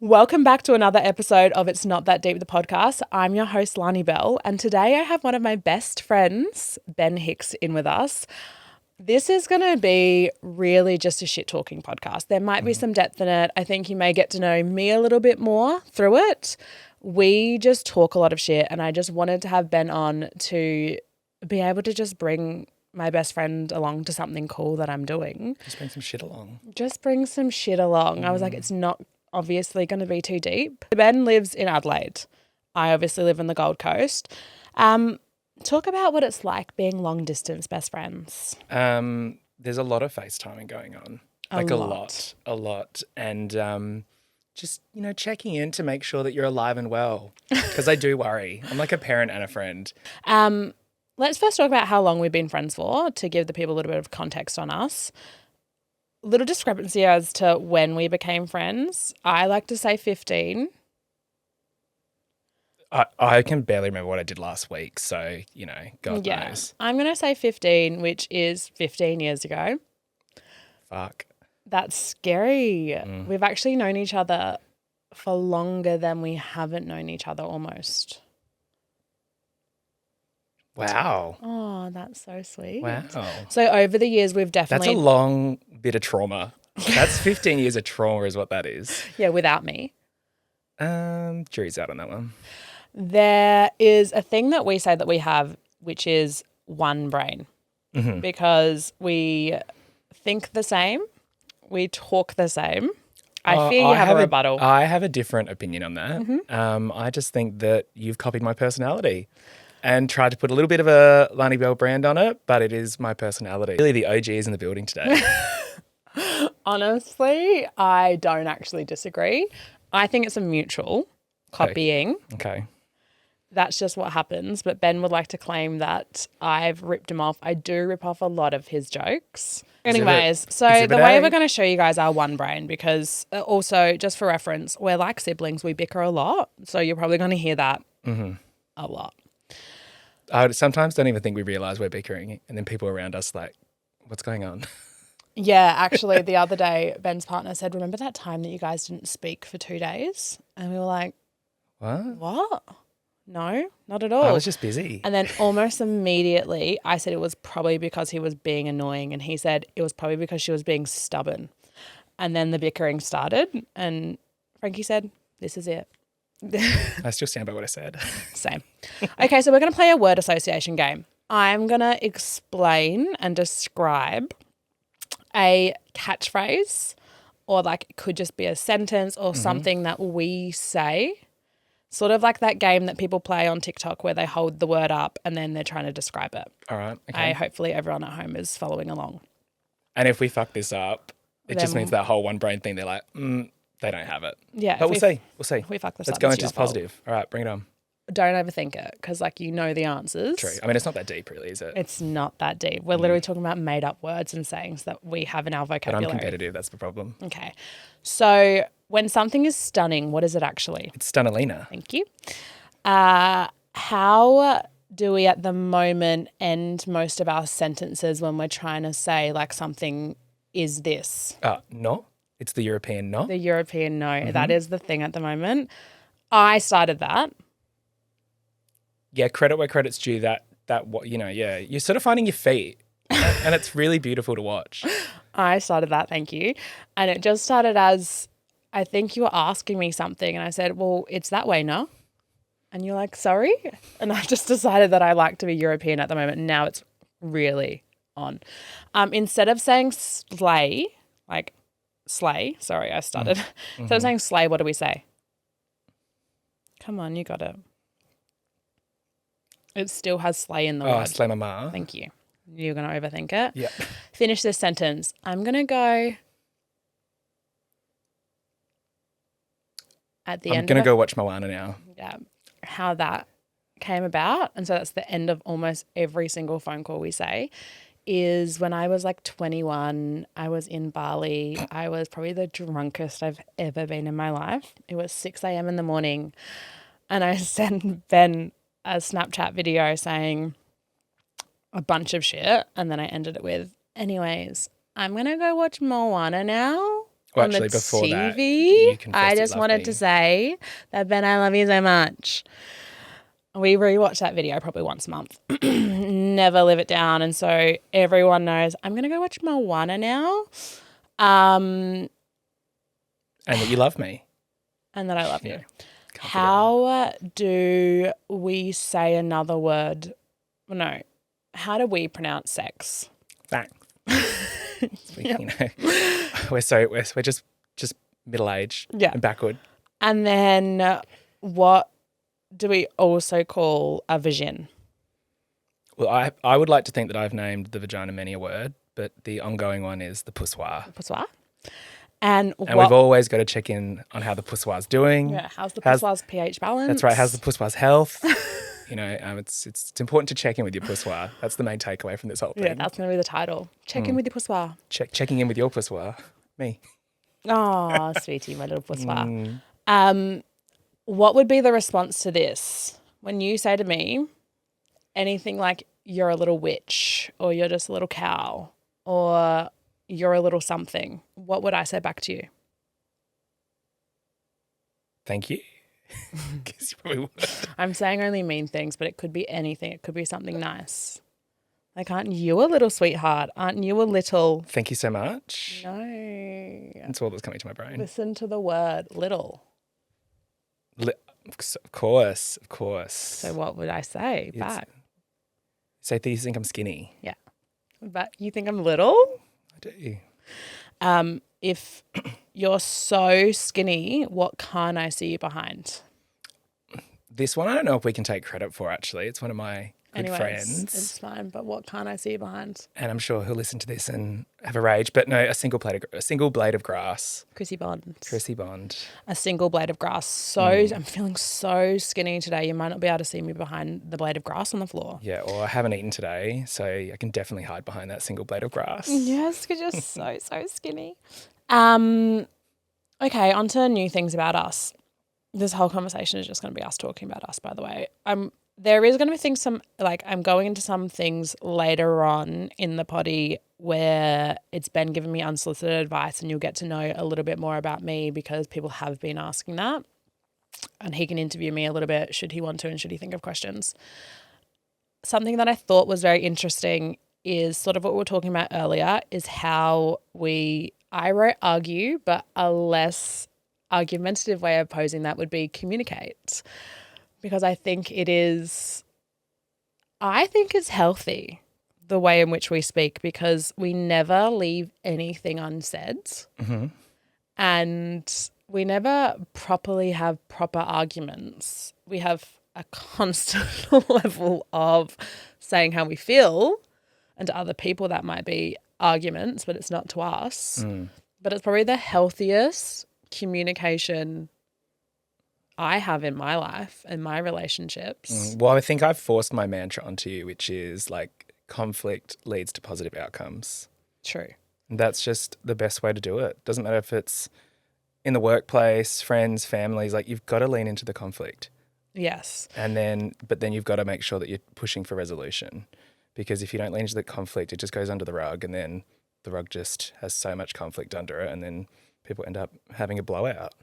Welcome back to another episode of It's Not That Deep, the podcast. I'm your host, Llani Bell, and today I have one of my best friends, Ben Hicks, in with us. This is going to be really just a shit-talking podcast. There might be some depth in it. I think you may get to know me a little bit more through it. We just talk a lot of shit, and I just wanted to have Ben on to be able to just bring my best friend along to something cool that I'm doing. Just bring some shit along. Just bring some shit along. I was like, it's not obviously going to be too deep. Ben lives in Adelaide. I obviously live in the Gold Coast. Talk about what it's like being long distance best friends. There's a lot of FaceTiming going on. A lot. And just, checking in to make sure that you're alive and well. Because I do worry. I'm like a parent and a friend. Let's first talk about how long we've been friends for, to give the people a little bit of context on us. Little discrepancy as to when we became friends. I like to say 15. I can barely remember what I did last week, so, God knows. I'm going to say 15, which is 15 years ago. Fuck. That's scary. We've actually known each other for longer than we haven't known each other almost. Wow. Oh, that's so sweet. Wow. So over the years, we've definitely... That's a long bit of trauma. That's 15 years of trauma is what that is. Yeah, without me. Jury's out on that one. There is a thing that we say that we have, which is one brain. Because we think the same, we talk the same. I fear you have a rebuttal. I have a different opinion on that. I just think that you've copied my personality and tried to put a little bit of a Llani Bell brand on it, but it is my personality. Really, the OG is in the building today. Honestly, I don't actually disagree. I think it's a mutual copying. Okay. That's just what happens. But Ben would like to claim that I've ripped him off. I do rip off a lot of his jokes. Anyways, so the way we're going to show you guys our one brain, because also, just for reference, we're like siblings. We bicker a lot. So you're probably going to hear that a lot. I sometimes don't even think we realise we're bickering, and then people around us like, what's going on? Yeah, actually, the other day, Ben's partner said, remember that time that you guys didn't speak for 2 days? And we were like, what? No, not at all. I was just busy. And then almost immediately, I said it was probably because he was being annoying, and he said it was probably because she was being stubborn. And then the bickering started, and Frankie said, this is it. I still stand by what I said. Same. Okay, so we're going to play a word association game. I'm going to explain and describe a catchphrase, or like it could just be a sentence or something that we say, sort of like that game that people play on TikTok where they hold the word up and then they're trying to describe it. All right. Okay. Hopefully everyone at home is following along. And if we fuck this up, it just means that whole one brain thing, they're like, they don't have it. Yeah. But we'll see. If we fuck this Let's up, go it's into your this fault. positive. All right, bring it on. Don't overthink it, because you know the answers. True. I mean, it's not that deep really, is it? It's not that deep. We're literally talking about made up words and sayings that we have in our But vocabulary. I'm competitive. That's the problem. Okay. So when something is stunning, what is it actually? It's Stunnalina. Thank you. How do we at the moment end most of our sentences when we're trying to say like something is this? No. It's the European no. The European no. That is the thing at the moment. I started that. Yeah, credit where credit's due. You're sort of finding your feet, and it's really beautiful to watch. I started that, thank you. And it just started as, I think you were asking me something, and I said, well, it's that way, no? And you're like, sorry? And I just decided that I like to be European at the moment, and now it's really on. Instead of saying slay, I started. Instead of saying slay, what do we say? Come on, you got it. It still has slay in the word. Slay mama. Thank you. You're going to overthink it? Yeah. Finish this sentence. I'm going to go at the end. I'm going to go watch Moana now. Yeah. How that came about. And so that's the end of almost every single phone call we say, is when I was like 21, I was in Bali. I was probably the drunkest I've ever been in my life. It was 6 a.m. in the morning. And I sent Ben a Snapchat video saying a bunch of shit. And then I ended it with, anyways, I'm going to go watch Moana now. Well, on the actually, before that, TV. you confessed I you just love wanted me. to say that, Ben, I love you so much. We rewatch that video probably once a month. Never live it down. And so everyone knows I'm going to go watch Moana now. And that you love me. And that I love you. Yeah, can't forget that. How do we say another word? No. How do we pronounce sex? Thanks. Yep. You know, we're just middle-aged and backward. And then what do we also call a vagin? Well, I would like to think that I've named the vagina many a word, but the ongoing one is the pousse-roie. Pousse-roie. And we've always got to check in on how the pousse-roie's doing. Yeah, how's the pousse-roie's pH balance? That's right. How's the pousse-roie's health? You know, it's important to check in with your pousse-roie. That's the main takeaway from this whole thing. Yeah, that's going to be the title. Check in with your pousse-roie. Checking in with your pousse-roie. Me. Oh, sweetie, my little pousse-roie. What would be the response to this? When you say to me anything like you're a little witch or you're just a little cow or you're a little something, what would I say back to you? Thank you. Guess you probably would. I'm saying only mean things, but it could be anything. It could be something nice. Like, aren't you a little sweetheart? Aren't you a little? Thank you so much. No. That's all that's coming to my brain. Listen to the word little. Of course. So what would I say back? Say that you think I'm skinny. Yeah. But you think I'm little? I do. If you're so skinny, what can't I see you behind? This one I don't know if we can take credit for, actually. It's one of my good friends. It's fine, but what can't I see you behind? And I'm sure he'll listen to this and have a rage. But no, a single blade of grass. Chrissy Bond. A single blade of grass. I'm feeling so skinny today. You might not be able to see me behind the blade of grass on the floor. Yeah, or I haven't eaten today, so I can definitely hide behind that single blade of grass. Yes, because you're so skinny. Okay, on to new things about us. This whole conversation is just going to be us talking about us, by the way. There is going to be I'm going into some things later on in the potty where it's been giving me unsolicited advice and you'll get to know a little bit more about me because people have been asking that. And he can interview me a little bit should he want to and should he think of questions. Something that I thought was very interesting is sort of what we were talking about earlier is how I wrote argue, but a less argumentative way of posing that would be communicate. Because I think it's healthy the way in which we speak because we never leave anything unsaid and we never properly have proper arguments. We have a constant level of saying how we feel, and to other people that might be arguments, but it's not to us. But it's probably the healthiest communication I have in my life and my relationships. Well, I think I've forced my mantra onto you, which is like conflict leads to positive outcomes. True. And that's just the best way to do it. Doesn't matter if it's in the workplace, friends, families, like you've got to lean into the conflict. Yes. But then you've got to make sure that you're pushing for resolution. Because if you don't lean into the conflict, it just goes under the rug and then the rug just has so much conflict under it and then people end up having a blowout.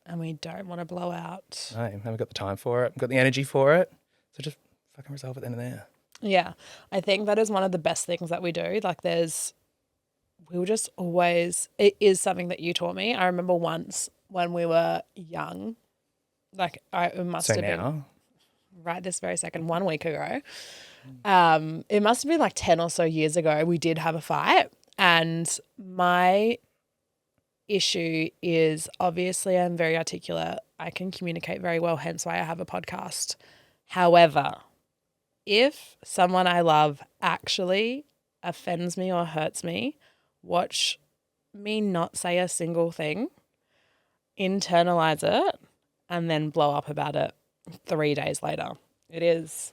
And we don't want to blow out. No, I haven't got the time for it. I've got the energy for it. So just fucking resolve it then and there. Yeah. I think that is one of the best things that we do. Like it is something that you taught me. I remember once when we were young, it must have been right this very second, 1 week ago. It must have been like 10 or so years ago. We did have a fight and my issue is obviously I'm very articulate. I can communicate very well, hence why I have a podcast. However, if someone I love actually offends me or hurts me, watch me not say a single thing, internalize it, and then blow up about it 3 days later. It is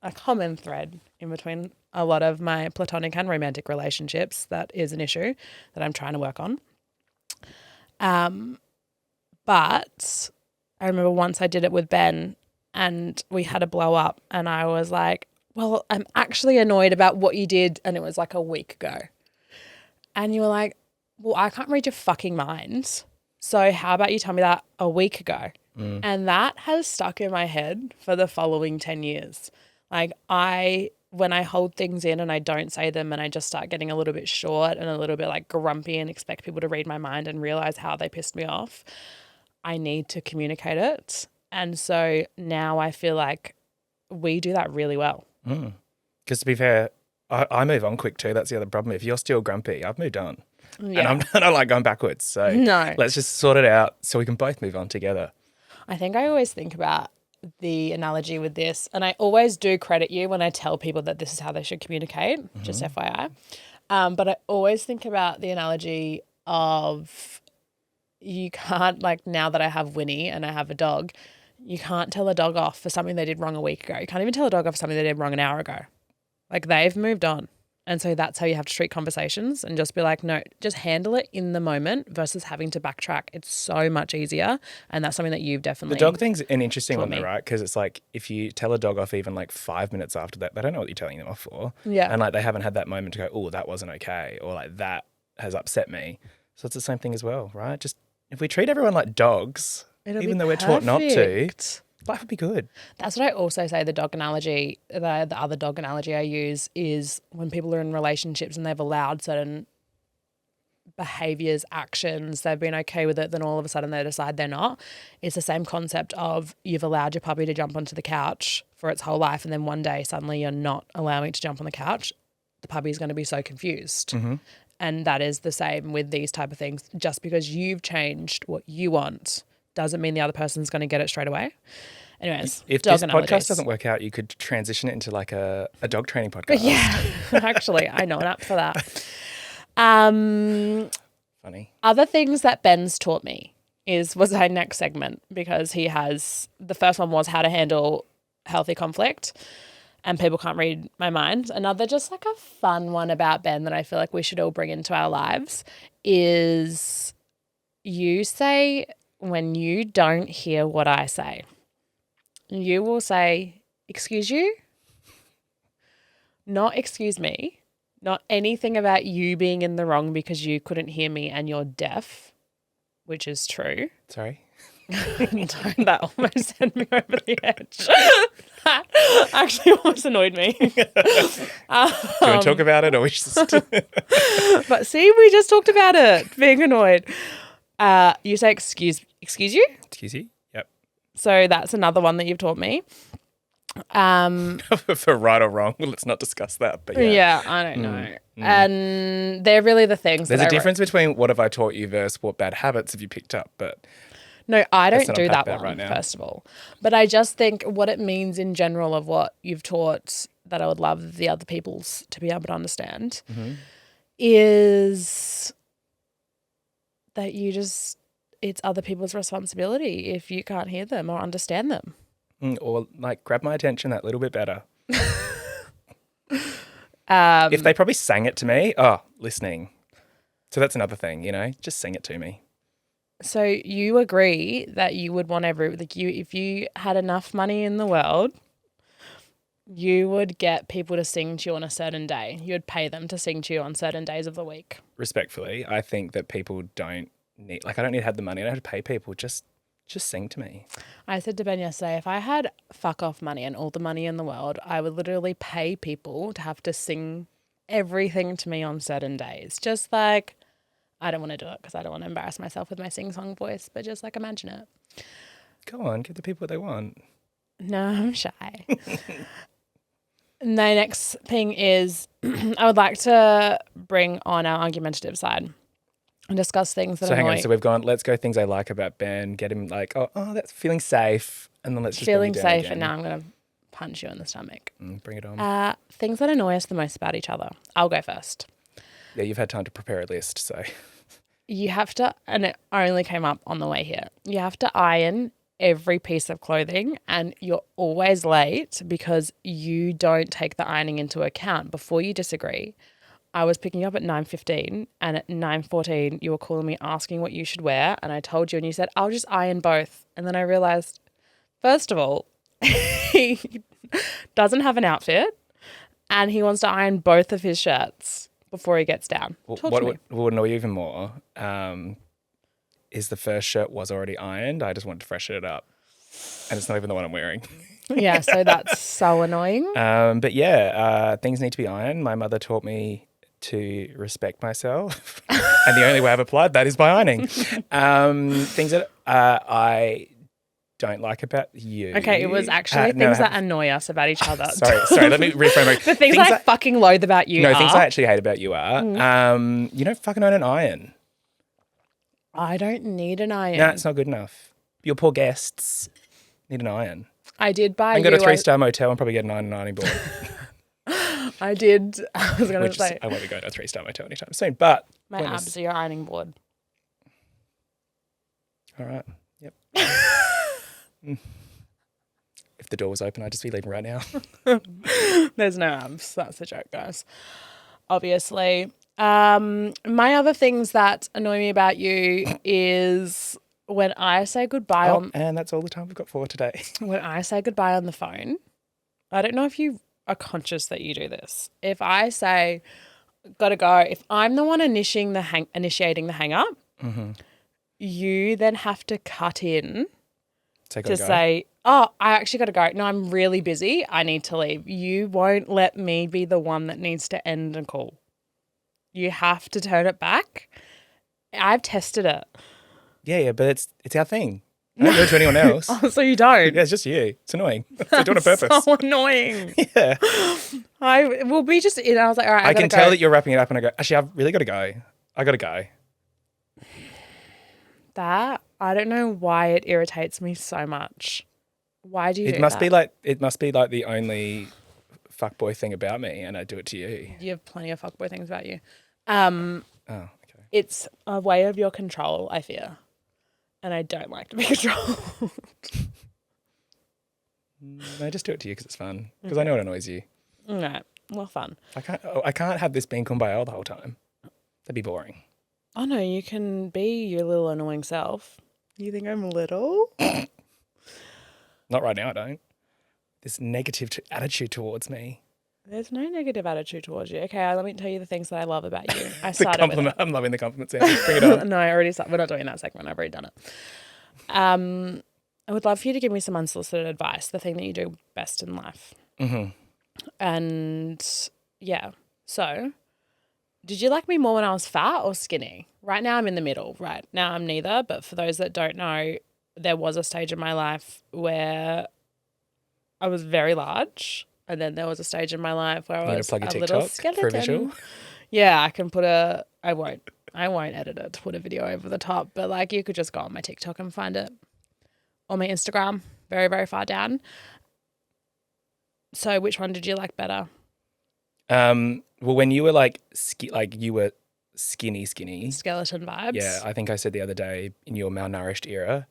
a common thread in between a lot of my platonic and romantic relationships. That is an issue that I'm trying to work on. But I remember once I did it with Ben and we had a blow up and I was like, well, I'm actually annoyed about what you did. And it was like a week ago. And you were like, well, I can't read your fucking mind. So how about you tell me that a week ago? And that has stuck in my head for the following 10 years. Like when I hold things in and I don't say them and I just start getting a little bit short and a little bit like grumpy and expect people to read my mind and realize how they pissed me off, I need to communicate it. And so now I feel like we do that really well. Because to be fair, I move on quick too. That's the other problem. If you're still grumpy, I've moved on. Yeah. And I don't like going backwards. So No. let's just sort it out so we can both move on together. I think I always think about the analogy with this, and I always do credit you when I tell people that this is how they should communicate, just FYI. But I always think about the analogy of you can't, like now that I have Winnie and I have a dog, you can't tell a dog off for something they did wrong a week ago. You can't even tell a dog off for something they did wrong an hour ago. Like they've moved on. And so that's how you have to treat conversations and just be like, no, just handle it in the moment versus having to backtrack. It's so much easier. And that's something that you've definitely The dog thing's an interesting one me. though, right? Because it's like if you tell a dog off even like 5 minutes after that, they don't know what you're telling them off for. Yeah. And like they haven't had that moment to go, oh, that wasn't okay. Or like that has upset me. So it's the same thing as well, right? Just if we treat everyone like dogs, even though we're taught not to, life would be good. That's what I also say. The dog analogy, the other dog analogy I use is when people are in relationships and they've allowed certain behaviors, actions, they've been okay with it, then all of a sudden they decide they're not. It's the same concept of you've allowed your puppy to jump onto the couch for its whole life and then one day suddenly you're not allowing it to jump on the couch. The puppy's going to be so confused. And that is the same with these type of things. Just because you've changed what you want doesn't mean the other person's going to get it straight away. Anyways, if dog this analogies. podcast doesn't work out, you could transition it into like a dog training podcast. Yeah, actually, I know an app for that. Funny. Other things that Ben's taught me was our next segment because he has, the first one was how to handle healthy conflict and people can't read my mind. Another just like a fun one about Ben that I feel like we should all bring into our lives is you say when you don't hear what I say, you will say, excuse you, not excuse me, not anything about you being in the wrong because you couldn't hear me and you're deaf, which is true. Sorry. That almost sent me over the edge. That actually almost annoyed me. Do you want to talk about it or we just... But see, we just talked about it, being annoyed. You say, excuse you? Excuse you? Yep. So that's another one that you've taught me. For right or wrong, let's not discuss that. But yeah, I don't know. And they're really the things. There's a difference between what have I taught you versus what bad habits have you picked up. But no, I don't not do unpack that that one, right now. first of all. But I just think what it means in general of what you've taught that I would love the other people's to be able to understand is that it's other people's responsibility if you can't hear them or understand them. Or like grab my attention that little bit better. If they probably sang it to me, listening. So that's another thing, just sing it to me. So you agree that you would want if you had enough money in the world, you would get people to sing to you on a certain day. You would pay them to sing to you on certain days of the week. Respectfully, I think that people don't need, I don't need to have the money. I don't have to pay people. Just sing to me. I said to Ben yesterday, if I had fuck off money and all the money in the world, I would literally pay people to have to sing everything to me on certain days. Just like, I don't want to do it because I don't want to embarrass myself with my sing-song voice, but just like imagine it. Go on, give the people what they want. No, I'm shy. The next thing is I would like to bring on our argumentative side and discuss things that So hang annoy. on, so we've gone, let's go things I like about Ben, get him like, oh, that's feeling safe, and then let's just Feeling bring you down safe, again. and now I'm going to punch you in the stomach. Bring it on. Things that annoy us the most about each other. I'll go first. Yeah, you've had time to prepare a list, so. You have to, and it only came up on the way here, you have to iron every piece of clothing and you're always late because you don't take the ironing into account. Before you disagree, I was picking you up at 9:15 and at 9:14 you were calling me asking what you should wear and I told you and you said, I'll just iron both. And then I realised, first of all, he doesn't have an outfit and he wants to iron both of his shirts. before he gets down? Talk to me. What would annoy you even more is the first shirt was already ironed. I just wanted to freshen it up. And it's not even the one I'm wearing. Yeah, so that's so annoying. But yeah, things need to be ironed. My mother taught me to respect myself. And the only way I've applied that is by ironing. Things that I don't like about you. Okay, it was actually things that annoy us about each other. Sorry, let me reframe it. The things that I fucking loathe about you are... things I actually hate about you are, you don't fucking own an iron. I don't need an iron. No, it's not good enough. Your poor guests need an iron. I did buy I can go to a 3-star motel and probably get an ironing board. I did. I was going to say. I won't be going to a 3-star motel anytime soon, but... My abs are your ironing board. All right. Yep. If the door was open, I'd just be leaving right now. There's no abs. That's a joke, guys. Obviously. My other things that annoy me about you is when I say goodbye and that's all the time we've got for today. When I say goodbye on the phone, I don't know if you are conscious that you do this. If I say, gotta go, if I'm the one initiating the hang up, you then have to cut in to say, oh, I actually got to go. No, I'm really busy. I need to leave. You won't let me be the one that needs to end a call. You have to turn it back. I've tested it. Yeah, but it's our thing. I don't do it to anyone else. Oh, so you don't? Yeah, it's just you. It's annoying. I do it on purpose. So annoying. Yeah. I will be just in. I was like, all right, I can tell that you're wrapping it up and I go, actually, I've really got to go. I got to go. That, I don't know why it irritates me so much. Why do you do that? It must be like the only fuckboy thing about me, and I do it to you. You have plenty of fuckboy things about you. Oh, okay. It's a way of your control, I fear. And I don't like to be controlled. No, just do it to you because it's fun. Because I know it annoys you. No, well, fun. I can't have this being Kumbaya the whole time. That'd be boring. Oh, no, you can be your little annoying self. You think I'm little? Not right now, I don't. This negative attitude towards me. There's no negative attitude towards you. Okay, let me tell you the things that I love about you. I started compliment. I'm loving the compliments. Bring it on. No, I already started. We're not doing that segment. I've already done it. I would love for you to give me some unsolicited advice, the thing that you do best in life. Mm-hmm. And yeah, so did you like me more when I was fat or skinny? Right now I'm in the middle. Right now I'm neither. But for those that don't know, there was a stage in my life where I was very large. And then there was a stage in my life where I was a little skeleton. For a visual? Yeah, I can put I won't edit it to put a video over the top. But like you could just go on my TikTok and find it. Or my Instagram, very, very far down. So which one did you like better? Well, when you were like you were skinny. Skeleton vibes. Yeah, I think I said the other day in your malnourished era,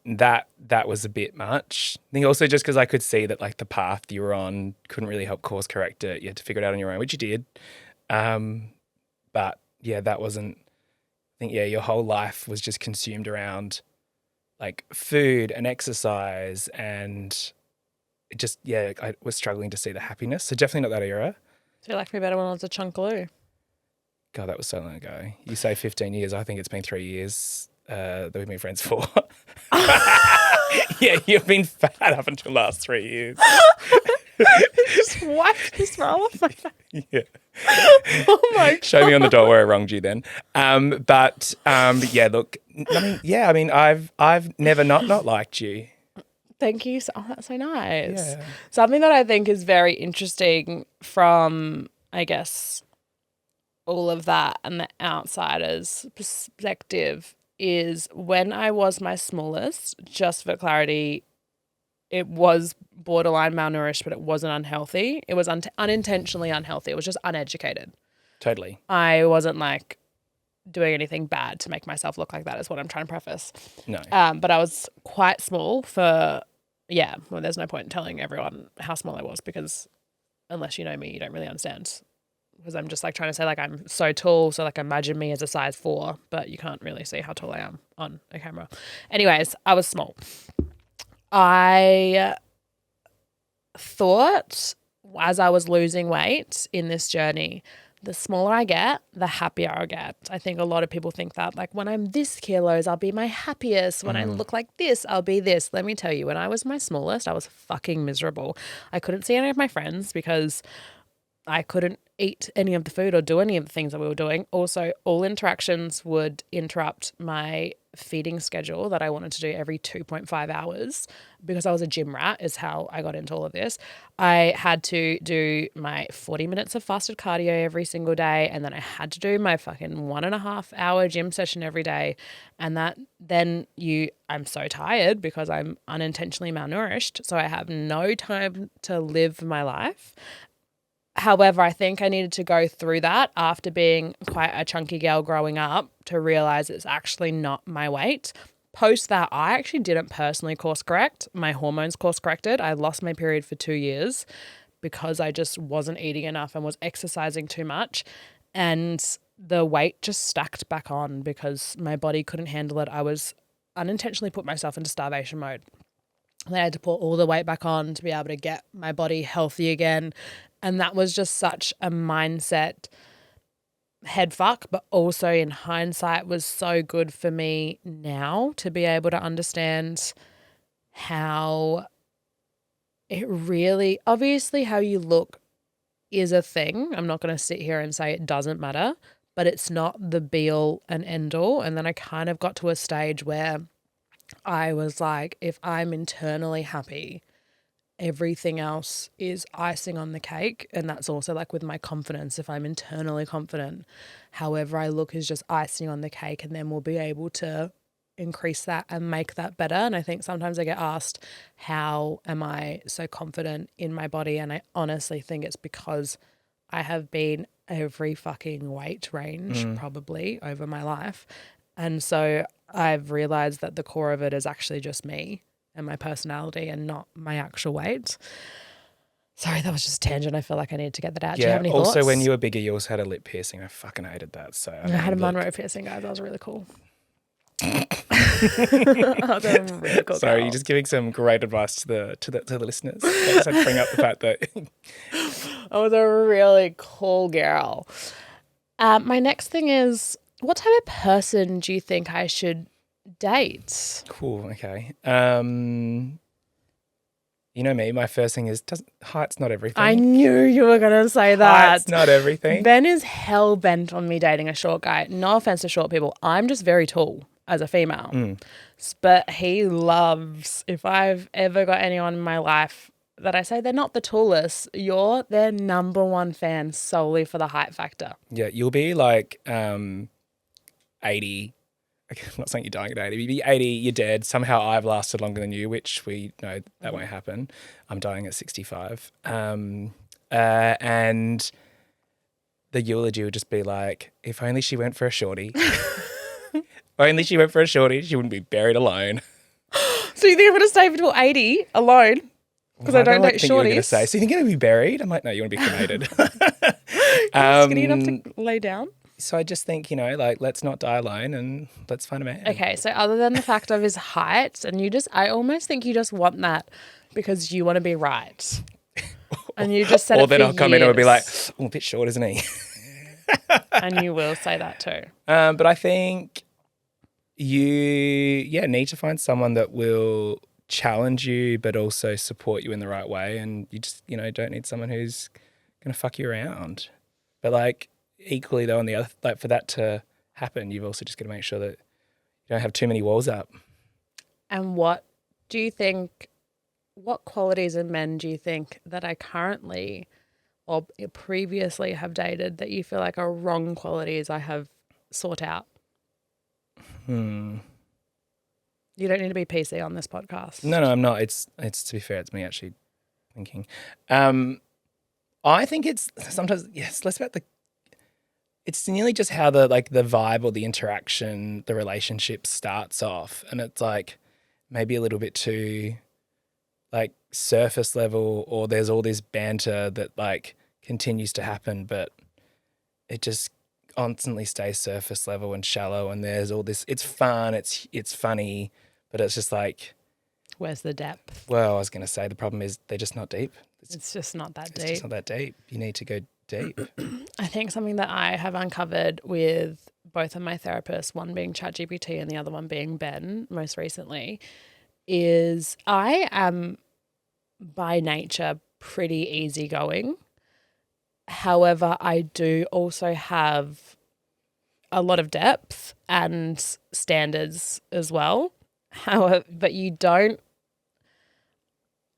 that was a bit much. I think also just because I could see that like the path you were on couldn't really help course correct it. You had to figure it out on your own, which you did. But yeah, that wasn't. I think your whole life was just consumed around like food and exercise and. It just, I was struggling to see the happiness. So definitely not that era. So you liked me better when I was a chunkaloo? God, that was so long ago. You say 15 years. I think it's been 3 years that we've been friends for. Yeah, you've been fat up until the last 3 years. Just wiped the smile off my face. Yeah. Oh my God. Show me on the door where I wronged you then. But yeah, look, I mean, I've never not liked you. Thank you. Oh, that's so nice. Yeah. Something that I think is very interesting from, I guess, all of that and the outsider's perspective is when I was my smallest, just for clarity, it was borderline malnourished, but it wasn't unhealthy. It was unintentionally unhealthy. It was just uneducated. Totally. I wasn't like doing anything bad to make myself look like that is what I'm trying to preface. No. But I was quite small well, there's no point in telling everyone how small I was because unless you know me, you don't really understand. Because I'm just like trying to say like I'm so tall, so like imagine me as a size 4, but you can't really see how tall I am on a camera. Anyways, I was small. I thought as I was losing weight in this journey, the smaller I get, the happier I get. I think a lot of people think that, like, when I'm this kilos, I'll be my happiest. When I look like this, I'll be this. Let me tell you, when I was my smallest, I was fucking miserable. I couldn't see any of my friends because I couldn't eat any of the food or do any of the things that we were doing. Also, all interactions would interrupt my feeding schedule that I wanted to do every 2.5 hours because I was a gym rat is how I got into all of this. I had to do my 40 minutes of fasted cardio every single day, and then I had to do my fucking 1.5 hour gym session every day. And that then I'm so tired because I'm unintentionally malnourished. So I have no time to live my life. However, I think I needed to go through that after being quite a chunky girl growing up to realize it's actually not my weight. Post that, I actually didn't personally course correct. My hormones course corrected. I lost my period for 2 years because I just wasn't eating enough and was exercising too much. And the weight just stacked back on because my body couldn't handle it. I was unintentionally put myself into starvation mode. I had to put all the weight back on to be able to get my body healthy again. And that was just such a mindset head fuck, but also in hindsight was so good for me now to be able to understand how it really, obviously how you look is a thing. I'm not going to sit here and say it doesn't matter, but it's not the be all and end all. And then I kind of got to a stage where I was like, if I'm internally happy, everything else is icing on the cake. And that's also like with my confidence. If I'm internally confident, however I look is just icing on the cake, and then we'll be able to increase that and make that better. And I think sometimes I get asked, how am I so confident in my body? And I honestly think it's because I have been every fucking weight range probably over my life. And so I've realized that the core of it is actually just me and my personality and not my actual weight. Sorry, that was just a tangent. I feel like I needed to get that out. Do you have any thoughts? Also, when you were bigger, you also had a lip piercing. I fucking hated that. So I had a Monroe piercing, guys. That was really cool. I was a really cool Sorry, girl. you're just giving some great advice to the listeners. I just had to bring up the fact that I was a really cool girl. My next thing is, what type of person do you think I should date? Cool. Okay. You know me. My first thing is height's not everything. I knew you were going to say that. Height's not everything. Ben is hell bent on me dating a short guy. No offense to short people. I'm just very tall as a female. But he loves, if I've ever got anyone in my life that I say they're not the tallest, you're their number one fan solely for the height factor. Yeah, you'll be like 80. I'm not saying you're dying at 80. You'll be 80, you're dead. Somehow I've lasted longer than you, which we know that won't happen. I'm dying at 65. And the eulogy would just be like, if only she went for a shorty. Only she went for a shorty, she wouldn't be buried alone. So you think I'm going to stay until 80 alone? Because I don't date shorties. You were going to say, so you think you're going to be buried? I'm like, no, you want to be cremated. Skinny enough to lay down? So I just think, like, let's not die alone and let's find a man. Okay, so other than the fact of his height, and I almost think you just want that because you want to be right. And you just said it for then I'll come in and I'll be like, oh, a bit short, isn't he? And you will say that too. But I think you need to find someone that will challenge you but also support you in the right way. And you just, don't need someone who's going to fuck you around. But like equally though, on the other, like for that to happen, you've also just got to make sure that you don't have too many walls up. And what qualities in men do you think that I currently or previously have dated that you feel like are wrong qualities I have sought out? You don't need to be PC on this podcast. No, I'm not. It's to be fair, it's me actually thinking. I think it's sometimes less about it's nearly just how the vibe or the interaction, the relationship starts off, and it's like maybe a little bit too like surface level, or there's all this banter that like continues to happen, but it just constantly stays surface level and shallow, and there's all this, it's fun, it's funny, but it's just like, where's the depth? well, I was going to say the problem is they're just not deep. It's just not that It's deep. just not that deep. You need to go deep. I think something that I have uncovered with both of my therapists, one being ChatGPT and the other one being Ben most recently, is I am by nature pretty easygoing. However, I do also have a lot of depth and standards as well. However, but you don't,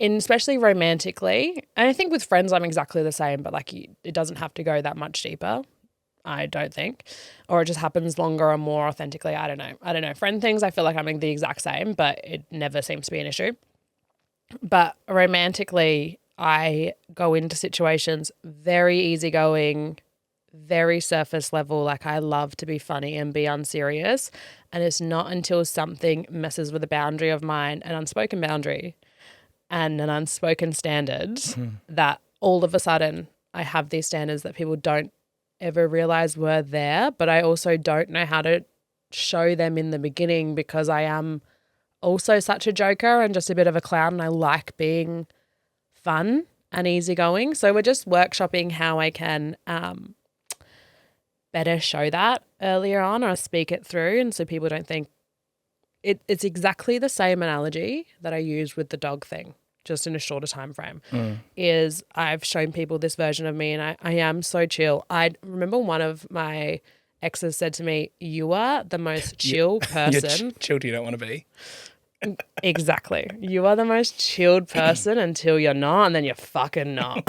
especially romantically, and I think with friends I'm exactly the same, but like it doesn't have to go that much deeper, I don't think, or it just happens longer or more authentically. I don't know. Friend things, I feel like I'm the exact same, but it never seems to be an issue. But romantically, I go into situations very easygoing, very surface level. Like I love to be funny and be unserious. And it's not until something messes with a boundary of mine, an unspoken boundary and an unspoken standard, that all of a sudden I have these standards that people don't ever realize were there. But I also don't know how to show them in the beginning because I am also such a joker and just a bit of a clown, and I like being fun and easygoing. So we're just workshopping how I can better show that earlier on or speak it through, and so people don't think it's exactly the same analogy that I used with the dog thing, just in a shorter time frame. Is I've shown people this version of me, and I am so chill. I remember one of my exes said to me, "You are the most chill person." You're chilled you don't want to be. Exactly. You are the most chilled person until you're not, and then you're fucking not.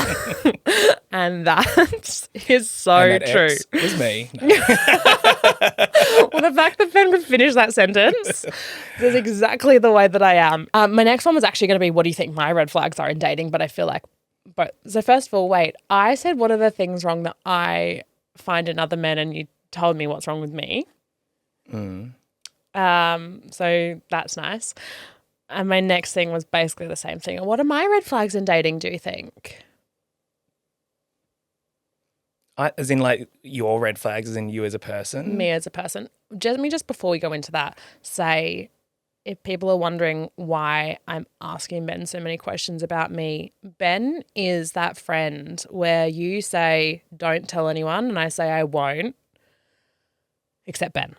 And that is so And that true. ex was me. No. Well, the fact that Ben could finish that sentence is exactly the way that I am. My next one was actually going to be, what do you think my red flags are in dating? But I feel like, so first of all, wait, I said, what are the things wrong that I find in other men? And you told me what's wrong with me. So that's nice. And my next thing was basically the same thing. What are my red flags in dating, do you think? As in like your red flags, as in you as a person? Me as a person. Let me just before we go into that, say if people are wondering why I'm asking Ben so many questions about me, Ben is that friend where you say, don't tell anyone, and I say I won't, except Ben.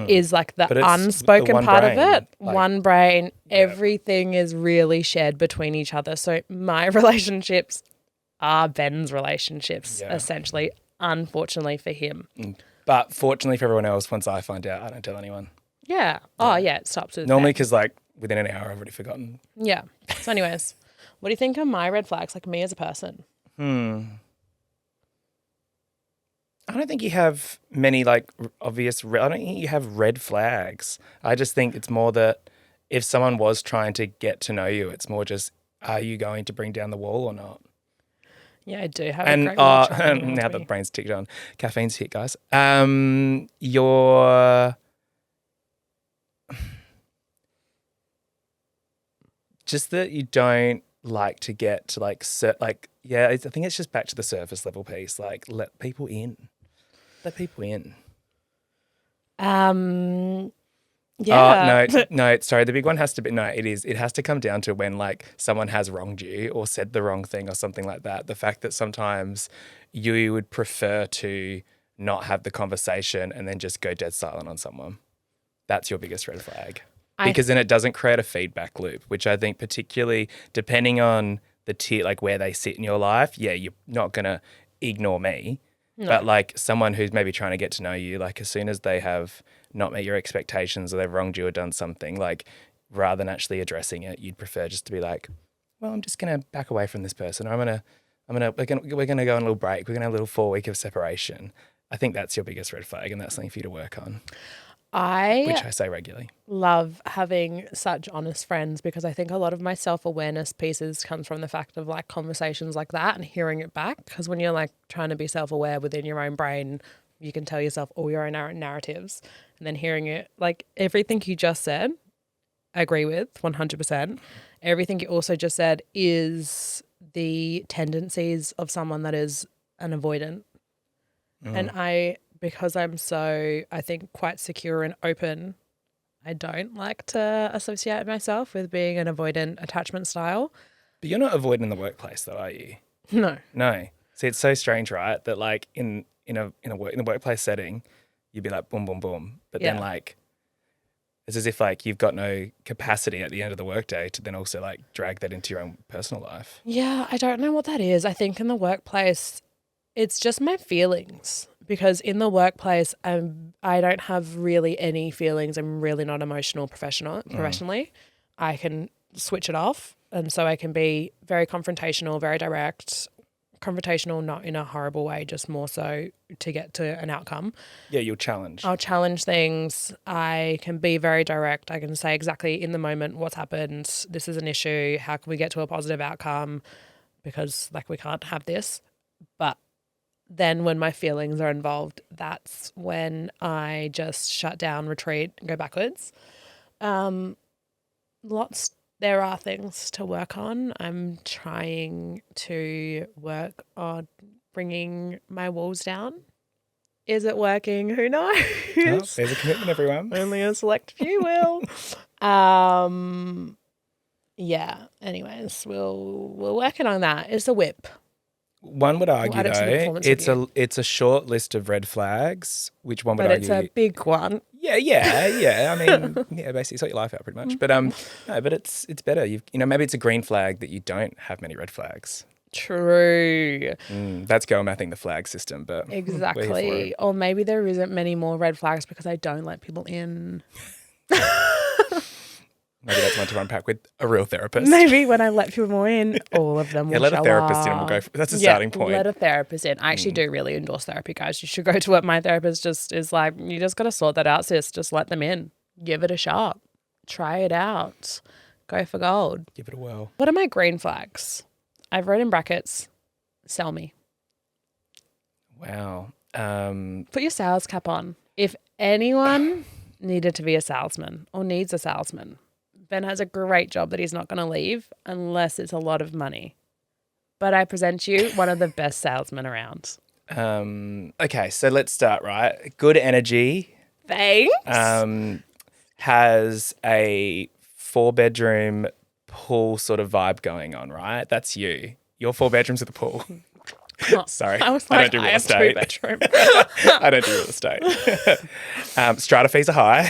Is like the unspoken the part brain, of it. like, one brain. Yeah. Everything is really shared between each other. So my relationships are Ben's relationships, essentially, unfortunately for him. But fortunately for everyone else, once I find out, I don't tell anyone. Yeah. Oh, yeah, it stops with normally Ben. because like within an hour I've already forgotten. Yeah. So anyways, what do you think are my red flags, like me as a person? I don't think you have many like obvious. I don't think you have red flags. I just think it's more that if someone was trying to get to know you, it's more just, are you going to bring down the wall or not? Yeah, I do have And a great watch on now the brain's ticked on. Caffeine's hit, guys. You're just that you don't like to get to like I think it's just back to the surface level piece. Like let people in. Let people in. Yeah. No, sorry. The big one has to be, it has to come down to when like someone has wronged you or said the wrong thing or something like that. The fact that sometimes you would prefer to not have the conversation and then just go dead silent on someone. That's your biggest red flag. Because then it doesn't create a feedback loop, which I think particularly depending on the tier, like where they sit in your life, yeah, you're not going to ignore me. No. But like someone who's maybe trying to get to know you, like as soon as they have not met your expectations or they've wronged you or done something, like rather than actually addressing it, you'd prefer just to be like, well, I'm just going to back away from this person. Or we're going to go on a little break. We're going to have a little 4 week of separation. I think that's your biggest red flag and that's something for you to work on. Which I say regularly. Love having such honest friends because I think a lot of my self-awareness pieces comes from the fact of like conversations like that and hearing it back. Because when you're like trying to be self-aware within your own brain, you can tell yourself all your own narratives, and then hearing it, like everything you just said, I agree with 100%. Everything you also just said is the tendencies of someone that is an avoidant. And because I'm so, I think, quite secure and open, I don't like to associate myself with being an avoidant attachment style. But you're not avoiding the workplace though, are you? No. No. See, it's so strange, right? That like in the workplace setting, you'd be like boom, boom, boom. But then like it's as if like you've got no capacity at the end of the workday to then also like drag that into your own personal life. Yeah, I don't know what that is. I think in the workplace, it's just my feelings. Because in the workplace, I don't have really any feelings. I'm really not emotional professionally. I can switch it off. And so I can be very confrontational, very direct. Confrontational, not in a horrible way, just more so to get to an outcome. Yeah, you'll challenge. I'll challenge things. I can be very direct. I can say exactly in the moment what's happened. This is an issue. How can we get to a positive outcome? Because like we can't have this. But then when my feelings are involved, that's when I just shut down, retreat, and go backwards. There are things to work on. I'm trying to work on bringing my walls down. Is it working? Who knows? Oh, there's a commitment, everyone. Only a select few will. Yeah. Anyways, we're working on that. It's a whip. One would argue add it to the though, performance review. it's a short list of red flags, which one would But argue. it's a big one. Yeah. I mean, yeah, basically sort your life out pretty much. But no, but it's better. Maybe it's a green flag that you don't have many red flags. True. That's go mapping the flag system, but we're here for Exactly. it. Or maybe there isn't many more red flags because I don't let people in. Maybe that's one to unpack with a real therapist. Maybe when I let people more in, all of them will let show a therapist in. up. And we'll go. That's a starting point. Let a therapist in. I actually do really endorse therapy, guys. You should go to it. My therapist just is like, you just got to sort that out, sis. Just let them in. Give it a shot. Try it out. Go for gold. Give it a whirl. What are my green flags? I've wrote in brackets, sell me. Wow. Put your sales cap on. If anyone needed to be a salesman or needs a salesman, Ben has a great job that he's not going to leave unless it's a lot of money. But I present you one of the best salesmen around. Okay, so let's start, right? Good energy. Thanks. Has a 4-bedroom pool sort of vibe going on, right? That's you. Your 4 bedrooms with a pool. Sorry, I was like, don't do I real have estate. 2 bedroom. I don't do real estate. Strata fees are high,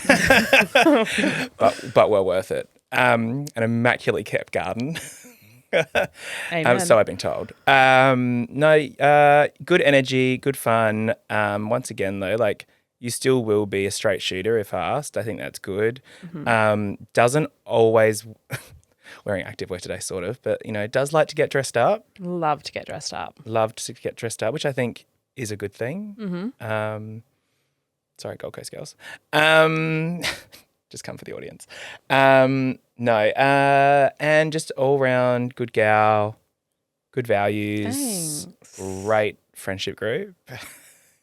but well worth it. An immaculately kept garden. Amen. So I've been told. No, good energy, good fun. Once again, though, like you still will be a straight shooter if asked. I think that's good. Doesn't always wearing activewear today, sort of, but does like to get dressed up. Love to get dressed up. Loved to get dressed up, which I think is a good thing. Sorry, Gold Coast girls. Just come for the audience. No, and just all round good gal, good values, Thanks. great friendship group.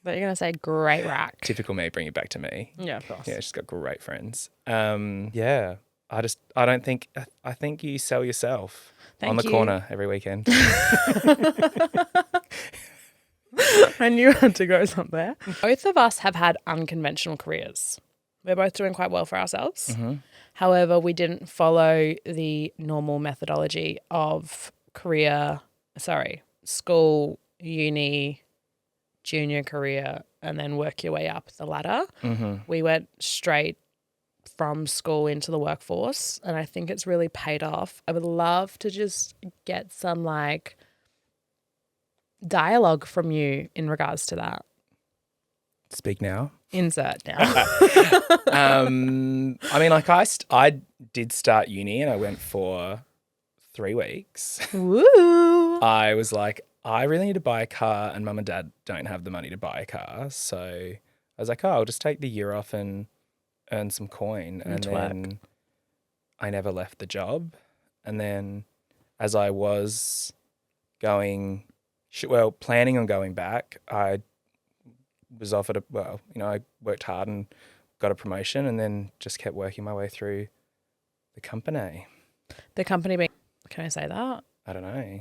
But you're going to say great rack. Typical me, bring it back to me. Yeah, of course. Yeah, she's got great friends. Yeah, I think you sell yourself Thank on the you. corner every weekend. I knew I had to go somewhere. Both of us have had unconventional careers. We're both doing quite well for ourselves. However, we didn't follow the normal methodology of school, uni, junior career, and then work your way up the ladder. We went straight from school into the workforce, and I think it's really paid off. I would love to just get some dialogue from you in regards to that. Speak now. Insert now. I mean, I did start uni and I went for 3 weeks. Woo! I was like, I really need to buy a car, and mum and dad don't have the money to buy a car. So I was like, I'll just take the year off and earn some coin. And then I never left the job. And then as I was planning on going back, I was offered I worked hard and got a promotion, and then just kept working my way through the company. The company being, can I say that? I don't know.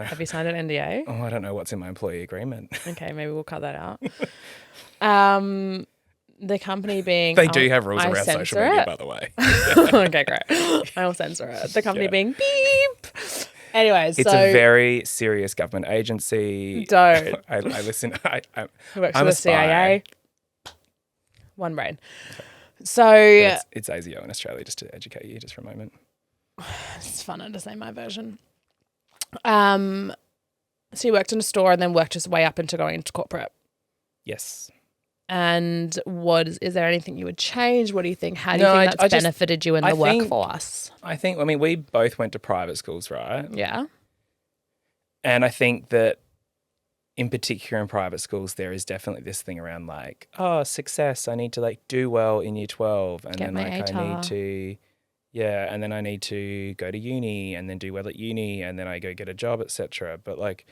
Have you signed an NDA? Oh, I don't know what's in my employee agreement. Okay, maybe we'll cut that out. The company being... They do have rules I around social censor media, it. by the way. Okay, great. I will censor it. The company being beep. Anyways, It's so a very serious government agency. don't. I listen. Who works I'm for a the CIA? spy. One brain. So It's ASIO in Australia, just to educate you just for a moment. it's funner to say my version. So you worked in a store and then worked his way up into going into corporate. Yes. And is there anything you would change? What do you think? How do you No, think that's I just- benefited you in I the think- workforce? I think, I mean, we both went to private schools, right? Yeah. And I think that in particular in private schools, there is definitely this thing around like, oh, success. I need to like do well in year 12. And Get then my like ATAR. I need to, yeah. And then I need to go to uni and then do well at uni and then I go get a job, etc. But like,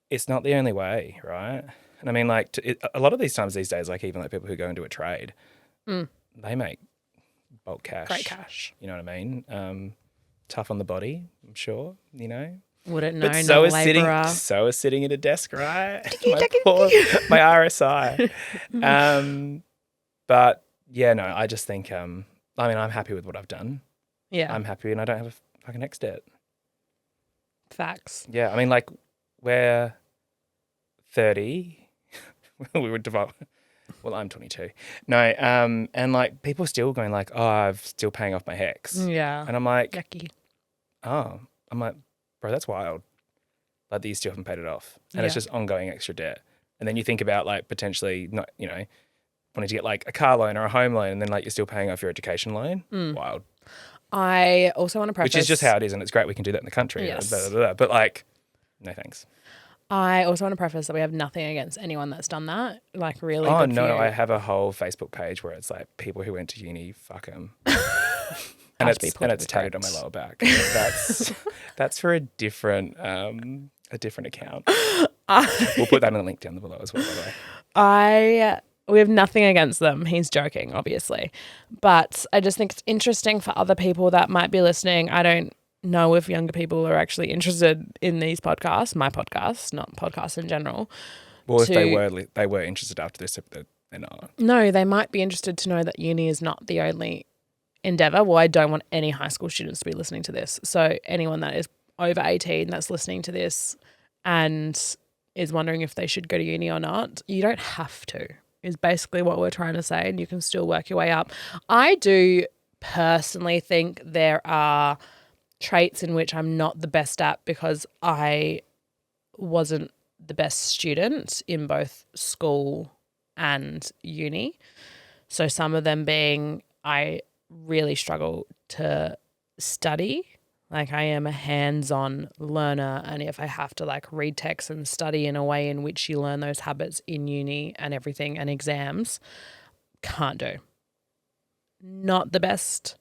it's not the only way, right? And I mean, like a lot of these times these days, like even like people who go into a trade, they make bulk cash. Great cash. You know what I mean? Tough on the body, I'm sure, you know. Wouldn't know, But not so a is labourer. sitting at a desk, right? My RSI. But yeah, no, I just think I mean, I'm happy with what I've done. Yeah. I'm happy and I don't have a fucking next debt. Facts. Yeah, I mean, like we're 30. We would develop. Well, I'm 22. No, and like people still going like, oh, I'm still paying off my Hicks. Yeah. And I'm like, Yucky. oh, I'm like, bro, that's wild. Like that you still haven't paid it off. And it's Yeah. just ongoing extra debt. And then you think about like potentially not, you know, wanting to get like a car loan or a home loan and then like you're still paying off your education loan. Wild. I also want to preface. Which is just how it is and it's great we can do that in the country. Yes. Blah, blah, blah. But like, no thanks. I also want to preface that we have nothing against anyone that's done that. Like really Oh, good no, for you. I have a whole Facebook page where it's like people who went to uni, fuck them. And it's tagged on my lower back. That's for a different account. We'll put that in the link down below as well, by the way. We have nothing against them. He's joking, obviously. But I just think it's interesting for other people that might be listening. I don't know if younger people are actually interested in these podcasts, my podcast, not podcasts in general. Well, if they were interested after this, they're not. No, they might be interested to know that uni is not the only endeavour. Well, I don't want any high school students to be listening to this. So anyone that is over 18 that's listening to this and is wondering if they should go to uni or not, you don't have to, is basically what we're trying to say, and you can still work your way up. I do personally think there are traits in which I'm not the best at because I wasn't the best student in both school and uni. So some of them being I really struggle to study. Like I am a hands-on learner, and if I have to like read text and study in a way in which you learn those habits in uni and everything and exams, can't do. Not the best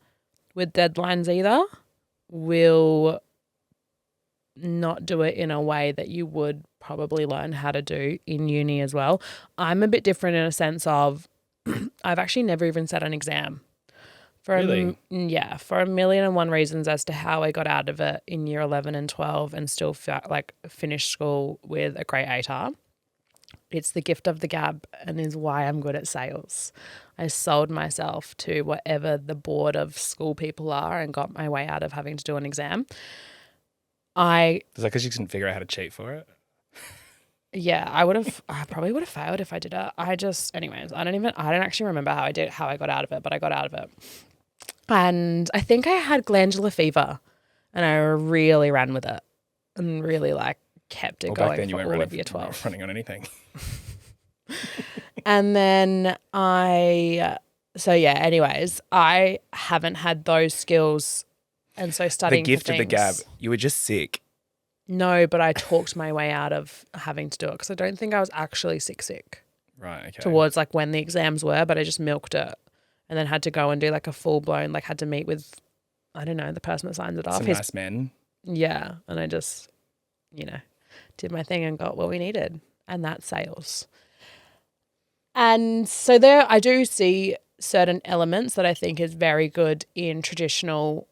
with deadlines either. Will not do it in a way that you would probably learn how to do in uni as well. I'm a bit different in a sense of I've actually never even sat an exam. Really? For a million and one reasons as to how I got out of it in year 11 and 12 and still finished school with a great ATAR. It's the gift of the gab and is why I'm good at sales. I sold myself to whatever the board of school people are and got my way out of having to do an exam. Is that because you couldn't figure out how to cheat for it? Yeah, I probably would have failed if I did it. I don't actually remember how I got out of it, but I got out of it. And I think I had glandular fever and I really ran with it and really kept it going back then you for weren't all running, of year 12. running on anything. And then anyways, I haven't had those skills. And so studying The gift for of the gab, things- you were just sick. No, but I talked my way out of having to do it because I don't think I was actually sick Right, okay. towards when the exams were, but I just milked it and then had to go and do a full blown, had to meet with, I don't know, the person that signs it off. Some nice men. Yeah. And I just, did my thing and got what we needed. And that's sales. And so there, I do see certain elements that I think is very good in traditional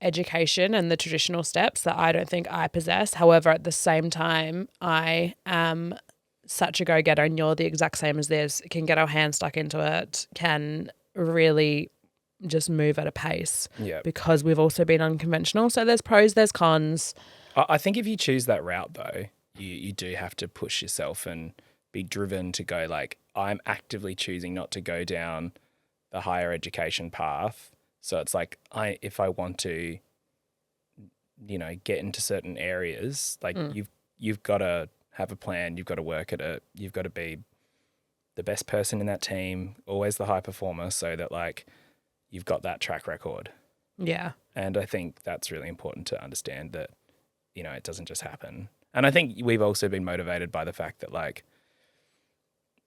education and the traditional steps that I don't think I possess. However, at the same time, I am such a go-getter and you're the exact same as this, can get our hands stuck into it, can really just move at a pace Yeah. because we've also been unconventional. So there's pros, there's cons. I think if you choose that route though, you do have to push yourself and be driven to go like, I'm actively choosing not to go down the higher education path. So it's like if I want to, get into certain areas, like you've got to have a plan, you've got to work at it, you've got to be the best person in that team, always the high performer, so that like you've got that track record. Yeah. And I think that's really important to understand that, it doesn't just happen. And I think we've also been motivated by the fact that like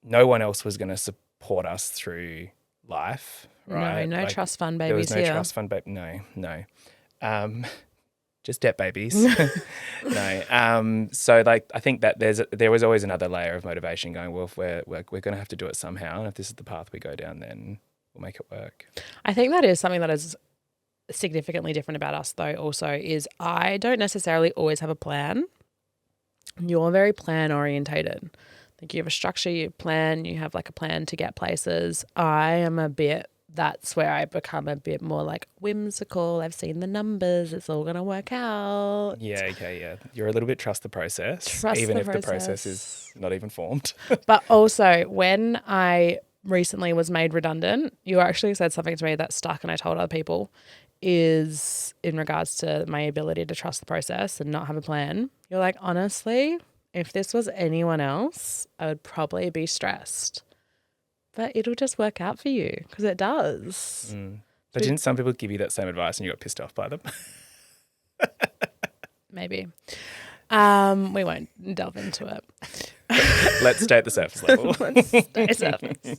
no one else was going to support us through life, right? No like, trust fund there was babies no here. trust fund no. Just debt babies. No. So like, I think that there was always another layer of motivation going, well, if we're going to have to do it somehow. And if this is the path we go down, then we'll make it work. I think that is something that is significantly different about us though also is I don't necessarily always have a plan. You're very plan orientated. Like you have a structure, you plan, you have like a plan to get places. I am that's where I become a bit more like whimsical. I've seen the numbers. It's all going to work out. Yeah, okay, yeah. You're a little bit trust the process, even if the process is not even formed. But also, when I recently was made redundant, you actually said something to me that stuck and I told other people is in regards to my ability to trust the process and not have a plan. You're like, honestly, if this was anyone else, I would probably be stressed. But it'll just work out for you because it does. But didn't some people give you that same advice and you got pissed off by them? Maybe. We won't delve into it. Let's stay at the surface level. Let's stay surface.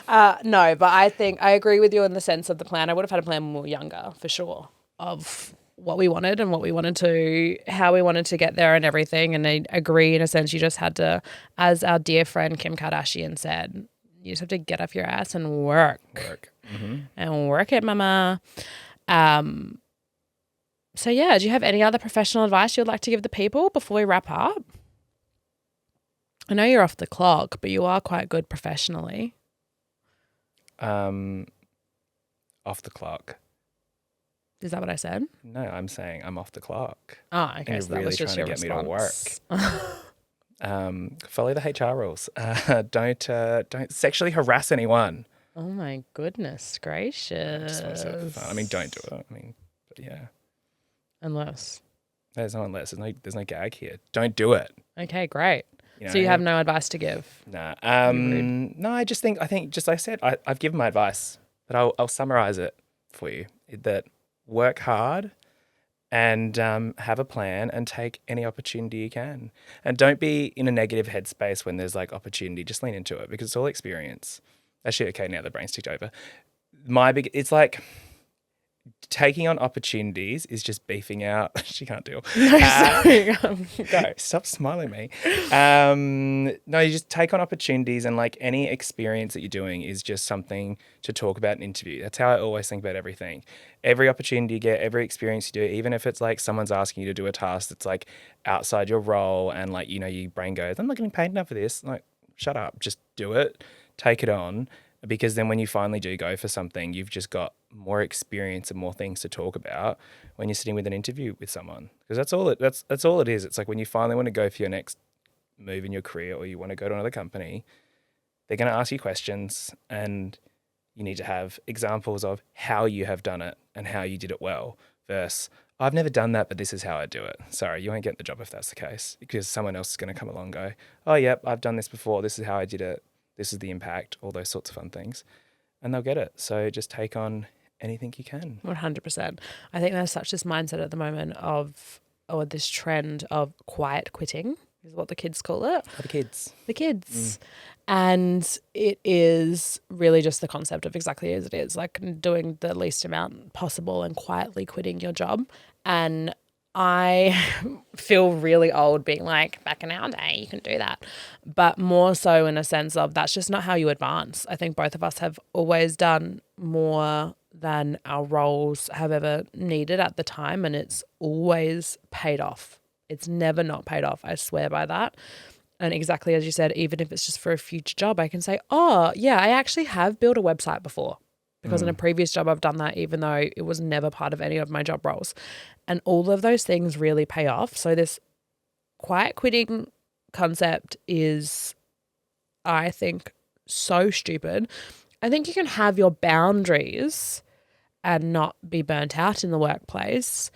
No, but I think I agree with you in the sense of the plan. I would have had a plan when we were younger, for sure, of what we wanted and what we wanted to, how we wanted to get there and everything. And I agree in a sense you just had to, as our dear friend Kim Kardashian said, you just have to get off your ass and work. Mm-hmm. And work it, mama. So yeah, do you have any other professional advice you'd like to give the people before we wrap up? I know you're off the clock, but you are quite good professionally. Off the clock. Is that what I said? No, I'm saying I'm off the clock. Oh, okay. And So you're that really was just trying your to get response. me to work. Follow the HR rules. Don't sexually harass anyone. Oh my goodness gracious. I just want to say it for fun. I mean, don't do it. I mean, but yeah. Unless. There's no unless. There's no gag here. Don't do it. Okay, great. So you have no advice to give? Nah. No, I think just like I said, I've given my advice, but I'll summarize it for you. That work hard and have a plan and take any opportunity you can. And don't be in a negative headspace when there's like opportunity. Just lean into it because it's all experience. Actually, okay, now the brain's ticked over. It's like taking on opportunities is just beefing out. She can't deal. No, sorry. Go. Stop smiling at me. No, you just take on opportunities and like any experience that you're doing is just something to talk about in an interview. That's how I always think about everything. Every opportunity you get, every experience you do, even if it's like someone's asking you to do a task that's like outside your role and like, your brain goes, I'm not getting paid enough for this. Like, shut up. Just do it. Take it on. Because then when you finally do go for something, you've just got more experience and more things to talk about when you're sitting with an interview with someone. Because that's all it is. It's like when you finally want to go for your next move in your career or you want to go to another company, they're going to ask you questions and you need to have examples of how you have done it and how you did it well versus I've never done that, but this is how I do it. Sorry, you won't get the job if that's the case because someone else is going to come along and go, oh, yep, I've done this before. This is how I did it. This is the impact, all those sorts of fun things. And they'll get it. So just take on anything you can. 100%. I think there's such this mindset at the moment or this trend of quiet quitting is what the kids call it. The kids. The kids. And it is really just the concept of exactly as it is, like doing the least amount possible and quietly quitting your job. And I feel really old being like, back in our day, you can do that. But more so in a sense of that's just not how you advance. I think both of us have always done more than our roles have ever needed at the time. And it's always paid off. It's never not paid off. I swear by that. And exactly as you said, even if it's just for a future job, I can say, oh, yeah, I actually have built a website before because in a previous job I've done that even though it was never part of any of my job roles. And all of those things really pay off. So this quiet quitting concept is, I think, so stupid. I think you can have your boundaries and not be burnt out in the workplace,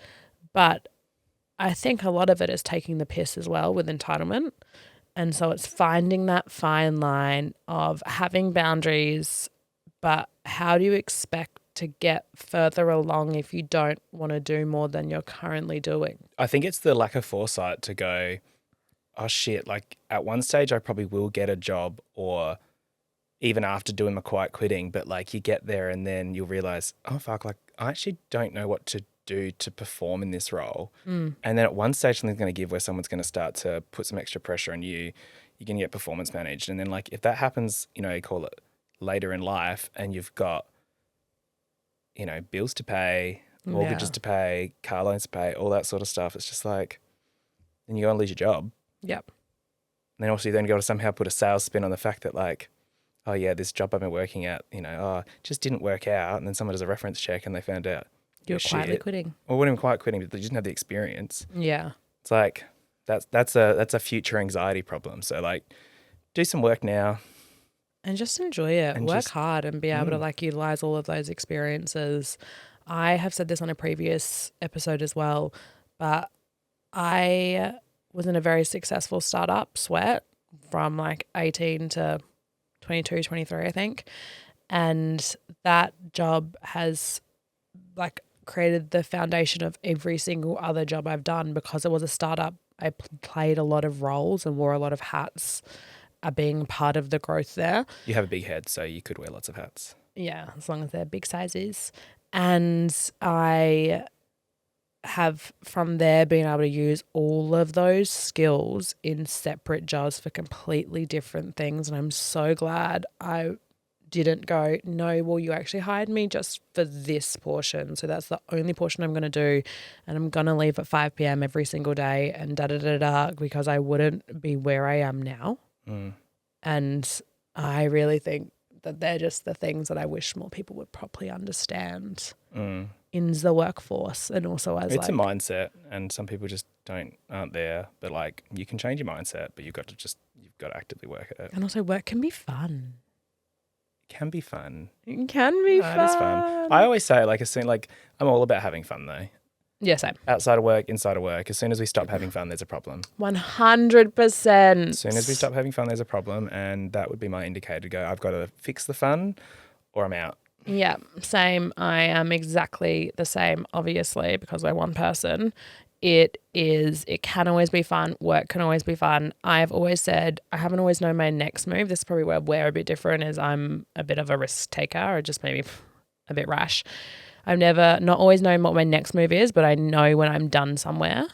but I think a lot of it is taking the piss as well with entitlement. And so it's finding that fine line of having boundaries, but how do you expect to get further along if you don't want to do more than you're currently doing? I think it's the lack of foresight to go, oh shit, like at one stage I probably will get a job, or even after doing my quiet quitting, but like you get there and then you'll realize, oh fuck, like I actually don't know what to do to perform in this role. And then at one stage something's going to give where someone's going to start to put some extra pressure on you. You're going to get performance managed. And then like if that happens, you know, you call it later in life and you've got, you know, bills to pay, mortgages to pay, car loans to pay, all that sort of stuff. It's just like, then you're going to lose your job. Yep. And then also you then got to somehow put a sales spin on the fact that like, oh yeah, this job I've been working at, you know, oh, it just didn't work out. And then someone does a reference check and they found out you're quietly quitting. Or wouldn't even quiet quitting, but they didn't have the experience. Yeah. It's like that's a future anxiety problem. So like do some work now. And just enjoy it. And work hard and be able to like utilize all of those experiences. I have said this on a previous episode as well, but I was in a very successful startup, Sweat, from like 18 to 22, 23, I think. And that job has like created the foundation of every single other job I've done because it was a startup. I played a lot of roles and wore a lot of hats, being part of the growth there. You have a big head, so you could wear lots of hats. Yeah, as long as they're big sizes. And I have from there been able to use all of those skills in separate jobs for completely different things. And I'm so glad I didn't go, no, well, you actually hired me just for this portion. So that's the only portion I'm going to do. And I'm going to leave at 5 p.m. every single day and da-da-da-da, because I wouldn't be where I am now. And I really think that they're just the things that I wish more people would properly understand in the workforce. And also as it's a mindset, and some people just aren't there. But like you can change your mindset, but you've got to actively work at it. And also work can be fun. Can be fun. It can be fun. It is fun. I always say, like, I'm all about having fun, though. Yeah, same. Outside of work, inside of work. As soon as we stop having fun, there's a problem. 100%. As soon as we stop having fun, there's a problem, and that would be my indicator to go, I've got to fix the fun or I'm out. Yeah, same. I am exactly the same, obviously, because we're one person. It can always be fun. Work can always be fun. I've always said I haven't always known my next move. This is probably where we're a bit different, is I'm a bit of a risk taker, or just maybe a bit rash. I've not always known what my next move is, but I know when I'm done somewhere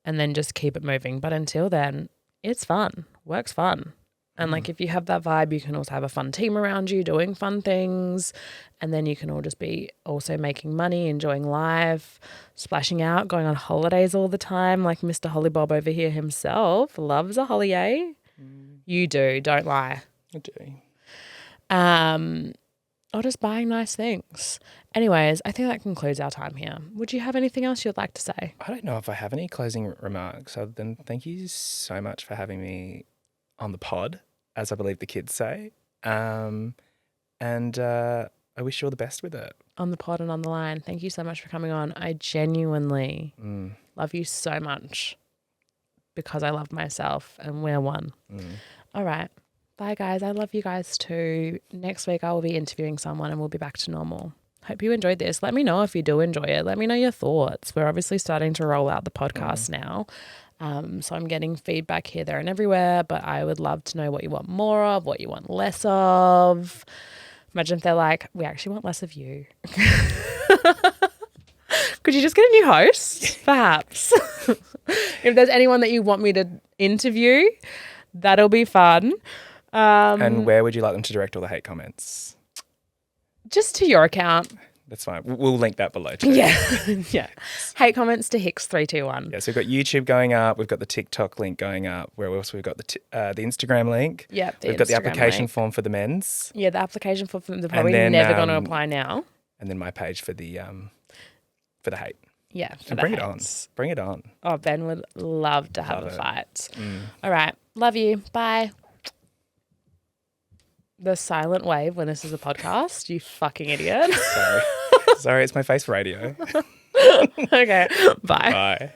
and then just keep it moving. But until then, it's fun. Work's fun. And like if you have that vibe, you can also have a fun team around you doing fun things. And then you can all just be also making money, enjoying life, splashing out, going on holidays all the time. Like Mr. Hollybob over here himself loves a holiday. You do, don't lie. I do. Or just buying nice things. Anyways, I think that concludes our time here. Would you have anything else you'd like to say? I don't know if I have any closing remarks other than thank you so much for having me on the pod, as I believe the kids say. And I wish you all the best with it. On the pod and on the line. Thank you so much for coming on. I genuinely love you so much because I love myself and we're one. All right. Bye, guys. I love you guys too. Next week I will be interviewing someone and we'll be back to normal. Hope you enjoyed this. Let me know if you do enjoy it. Let me know your thoughts. We're obviously starting to roll out the podcast now. So I'm getting feedback here, there and everywhere, but I would love to know what you want more of, what you want less of. Imagine if they're like, we actually want less of you. Could you just get a new host? Perhaps. If there's anyone that you want me to interview, that'll be fun. And where would you like them to direct all the hate comments? Just to your account. That's fine. We'll link that below too. Yeah. Yeah. Hate comments to Hicks321. Yeah, so we've got YouTube going up. We've got the TikTok link going up. Where else? We've got the Instagram link. Yep. We've got the Instagram application link. form for the men's. Yeah, the application form, they're probably then, never going to apply now. And then my page for the hate. Yeah. And bring it on. Bring it on. Oh, Ben would love to have Love a it. fight. All right. Love you. Bye. The silent wave when this is a podcast, you fucking idiot. Sorry. Sorry, it's my face radio. Okay. Bye. Bye.